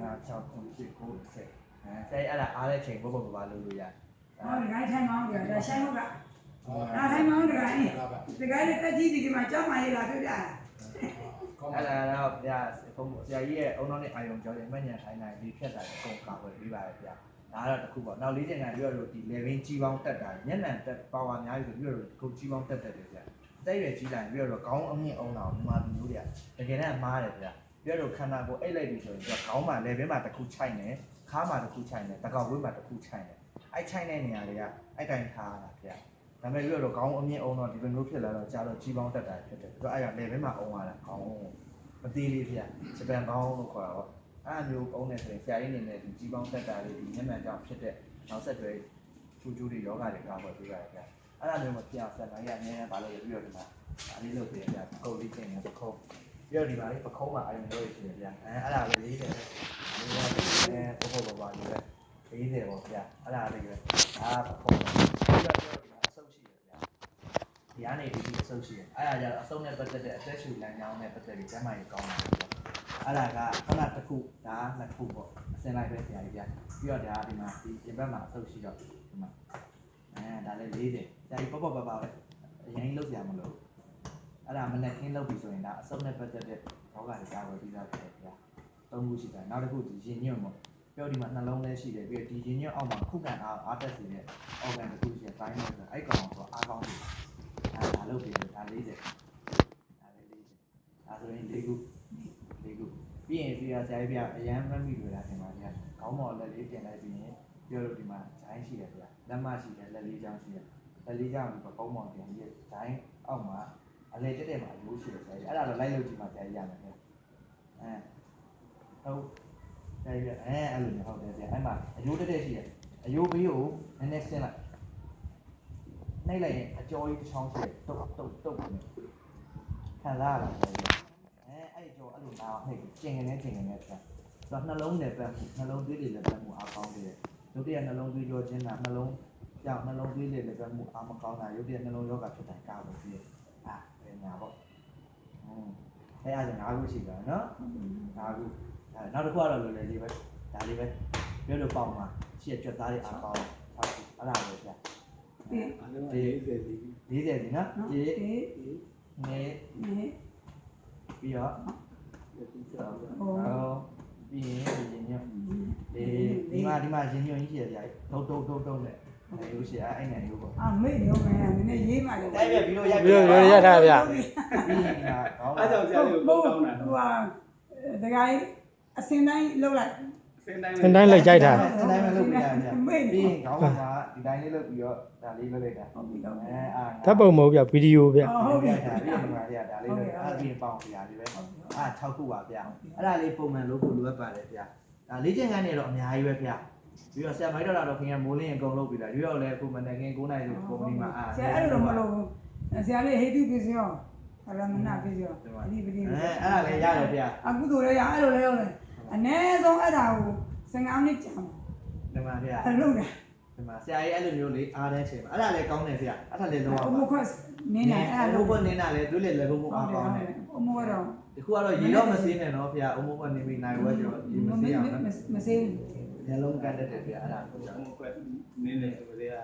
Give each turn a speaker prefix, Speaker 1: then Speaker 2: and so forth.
Speaker 1: 6 9 10 9 10အဲအဲ့ဒါအားတဲ့ချိန်ဘောဘာလုပ်လို့ရ
Speaker 2: ဟောဒီတိုင်းထိုင်မောင်းကြတယ်ဆိုင်ဟုတ်ကထိုင်မောင်းကြတယ်ဒီကနေ့တက်ကြီးဒီမှာကြောက်မှရလာပြပြ
Speaker 1: အဲ့ဒါတော့ဗျာဘုံဆရာကြီးရဲ့အုံနောက်နဲ့အာယုံကြောတယ်မှတ်ဉာဏ်ထိုင်းနိုင်ဒီဖြတ်တာအကုန်ကာကွယ်ပေးပါရဲ့ဗျာဒါကတော့တစ်ခုပေါ့နောက်လေးချိန်ကပြောလို့ဒီ level ကြီးပေါင်းတက်တာမျက်နှာတက် power အများကြီးဆိုပြောလို့ကိုကြီးပေါင်းတက်တယ်ဗျာတက်ရွယ်ကြီးလိုက်ပြောတော့ခေါင်းအမြင့်အောင်တော့မြန်မာလူမျိုးတွေကတကယ်တမ်းမားတယ်ဗျာပြောလို့ခန္ဓာကိုယ်အိတ်လိုက်ပြီဆိုရင်သူကခေါင်းမှာ level မှာတစ်ခုခြိုက်နေခါးမှာတစ်ခုခြိုက်နေတကောက်ဝေးမှာတစ်ခုခြိုက်နေအဲ့ခြိုက်တဲ့နေရာတွေကအဲ့တိုင်းထားတာဗျာဒါပေမဲ့ပြောတော့ခေါင်းအမြင့်အောင်တော့ဒီလိုမျိုးဖြစ်လာတော့ကြာတော့ကြီးပေါင်းတက်တာဖြစ်တယ်သူကအဲ့ဒါ level မှာအောင်လာတာခေါင်းမသေးလေးဗျာဂျပန်ခေါင်းလို့ခေါ်တာပေါ့အဲ့အမျိုးအောင်နေဆိုရင်ဆရာကြီးနေနဲ့ဒီကြီးပေါင်းတက်တာလေးဒီမျက်မှန်ကြောင့်ဖြစ်တဲ့နောက်ဆက်တွဲကျူးတွေယောဂတွေကာကွယ်ပေးရတယ်ဗျာအဲ့ဒါမျိုးမဖြစ်အောင်ဆရာကြီးကအများကြီးပါလို့ပြီးတော့ဒီမှာဒါလေးလုပ်ပေးရဗျာကုတ်လေးချင်းနဲ့ပခုံးပြီးတော့ဒီမှာလေးပခုံးမှာအရင်လို့ရရှိတယ်ဗျာအဲ့ဒါလေး40လေးပေါ့ပေါ့လေးပဲ40ပေါ့ဗျာအဲ့ဒါလေးပဲဒါပခုံးပြီးတော့ဒီမှာအဆုပ်ရှိတယ်ဗျာဒီကနေဒီအဆုပ်ရှိတယ်အဲ့ဒါကြတော့အဆုပ်နဲ့ပတ်သက်တဲ့အသက်ရှူလမ်းကြောင်းနဲ့ပတ်သက်ပြီးကျန်းမာရေးကောင်းတာဗျာအဲ့ဒါကခဏတစ်ခုဒါနှစ်ခုပေါ့အစင်လိုက်ပဲဆရာကြီးဗျာပြီးတော့ဒါဒီမှာဒီပြင်ဘက်မှာအဆုပ်ရှိတော့ဒီမှာဒါလည်း40ဆရာကြီးပေါ့ပေါ့ပါပဲအရင်လောက်ကြမလို့အဲ့ဒါမနဲ့ခင်းလောက်ပြီဆိုရင်ဒါအစုံနဲ့ပတ်သက်တဲ့ဘောဂါတွေကာဝယ်ပြီးသားဖြစ်တယ်ဗျာသုံးခုရှိတယ်နောက်တစ်ခုဒီရင်ညွန့်ပေါ့ပြောဒီမှာနှလုံးလည်းရှိတယ်ပြီးတော့ဒီရင်ညွန့်အောက်မှာခုခံအားတက်စေတဲ့ organ တစ်ခုရှိတယ် brain လို့ဆိုအဲ့ကောင်ဆိုအားကောင်းတယ်ဒါလုပ်ပြီးဒါ40ဒါလည်း40ဒါဆိုရင်4ခုပြီးရင်ပြီးတော့ဆရာကြီးဗျာအရန်မမိလို့လားထင်ပါဗျာခေါင်းပေါ်လက်လေးပြင်လိုက်ပြီးရင်ပြောလို့ဒီမှာဂျိုင်းရှိတယ်ဗျာလက်မရှိတယ်လက်လေးချောင်းရှိတယ်လက်လေးချောင်းဒီပကုံးပေါ်ပြင်ပြီးဂျိုင်းအောက်မှာအလေတက်တဲ့မှာရိုးရှိတယ်ဆရာကြီးအဲ့ဒါတော့လိုက်လို့ကြည့်မှဆရာကြီးရမယ်ဗျာဟုတ်ဆရာကြီးအဲ့လိုမျိုးဟုတ်တယ်ဆရာအဲ့မှာအယိုးတက်ရှိတယ်အယိုးဘေးကိုနည်းနည်းဆင်းလိုက်နှိပ်လိုက်ရင်အကျော်ကြီးတစ်ချောင်းရှိတယ်တုတ်ခံစားရတာအဲ့ကျော်အဲ့လိုနားနှိပ်ကျင်ကနေဆရာဆိုနှလုံးနဲ့ပတ်နှလုံးသွေးတွေလည်းပတ်မှုအားကောင်းတယ်ဒုတိယနှလုံးသွေးကြောခြင်းတာနှလုံးကြောက်နှလုံးသွေးတွေလည်းပတ်မှုအားမကောင်းတာရုပ်တရက်နှလုံးယောဂဖြစ်တိုင်းကာဝယ်ပြီးတယ်ညာပေါ့အဲ့အားကြောင့်5ခုရှိတာနော်5ခုနောက်တစ်ခုကတော့လွယ်လွယ်လေးပဲဒါလေးပဲပြောလို့ပေါက်မှာရှေ့ကြွက်သားတွေအားကောင်း6ခုအဲ့ဒါပဲဗျာဒီ40ဒီနော်ဒီနေပြီးတော့ပြီးရင်ရင်ညွန့်ဒီမှာရင်ညွန့်ကြီးရှိတယ်ဗျာတုတ်နဲ့ရိုးရှိအဲ့နဲ့ရိုးပေါ့
Speaker 2: မေ့ရောမယ်နည်းနည်းရေးမှလည်း
Speaker 1: တိုက်ပြပြီးတော့ရိုက်
Speaker 3: ရထားဗျာ
Speaker 1: ပြီးရင်က
Speaker 4: အဲ့ကြောင့်ဆရာလေးကိုကောင်းတာ
Speaker 2: ဟိုဟာတကယ်အစင်တိုင်းလောက်လိုက်
Speaker 3: စင်တိုင်းလိုက်ကြိုက်တာ
Speaker 1: စင်တိုင်းမလုပ်ပြရဗျာပြီးရင်ခေါင်းမှာဒီတိုင်းလေးလုပ်ပြီးတော့ဒါလေးလုပ်လိုက်တာ
Speaker 2: ဟုတ်ပြီတော့
Speaker 3: ဓာတ်ပုံမဟုတ်ဗျဗီဒီယိုဗျ
Speaker 1: ဟုတ်ပြီဒါပြီးတော့ဒီမှာဒါလေးလုပ်အဲ့ဒီပေါင်းပြရလေးပဲ6ခုပါဗျာအဲ့ဒါလေးပုံမှန်လုပ်ဖို့လိုအပ်ပါတယ်ဗျာဒါလေ့ကျင့်ခန်းနေတော့အများကြီးပဲဗျာပြီးတော့ဆရာမိုက်တော့ခင်ဗျာမိုးလင်းအကုန်လုပ်ပြီလားရွေးရောက်လဲအခုမနေ့က9နိုင်ဆိုပုံပြီးမှ
Speaker 2: ဆရာအဲ့လိုမလုပ်ဘူးဆရာလေးဟေတုပစ္စယောအရမနာပစ္စယောအဒီပတိ
Speaker 1: အဲ့ဒါလည်းရတယ်ဗျာ
Speaker 2: အခုတို့လည်းရအဲ့လိုလဲဟုတ်လဲအနည်းဆုံးအဲ့ဒါကို15မိနစ်ကြာမှာ
Speaker 1: ဒီမှာဗျာ
Speaker 2: အဲ့လိုလေ
Speaker 1: ဒီမှာဆရာကြီးအဲ့လိုမျိုးလေးအားတဲ့အချိန်မှာအဲ့ဒါလည်းကောင်းတယ်ဗျာအဲ့ဒါလည်းလုံးဝ
Speaker 2: အမိုးခွက်နင်းနေ
Speaker 1: အဲ့လိုဘုတ်နင်းတာလည်းတွေးလေလည်းဘုတ်အားကောင်းတယ်
Speaker 2: အမိုးကတော့
Speaker 1: ဒီခုကတော့ရေတော့မစင်းနဲ့နော်ဗျာအမိုးကနေပြီးနိုင်ဝဲကျော်ဒီမစင်းအောင်
Speaker 2: မစင်း
Speaker 1: ညလုံးကတ်တဲ့ဗျာအဲ့ဒါ
Speaker 4: ကိုကြောင့်ကွက်နင်းနေဆိုလေက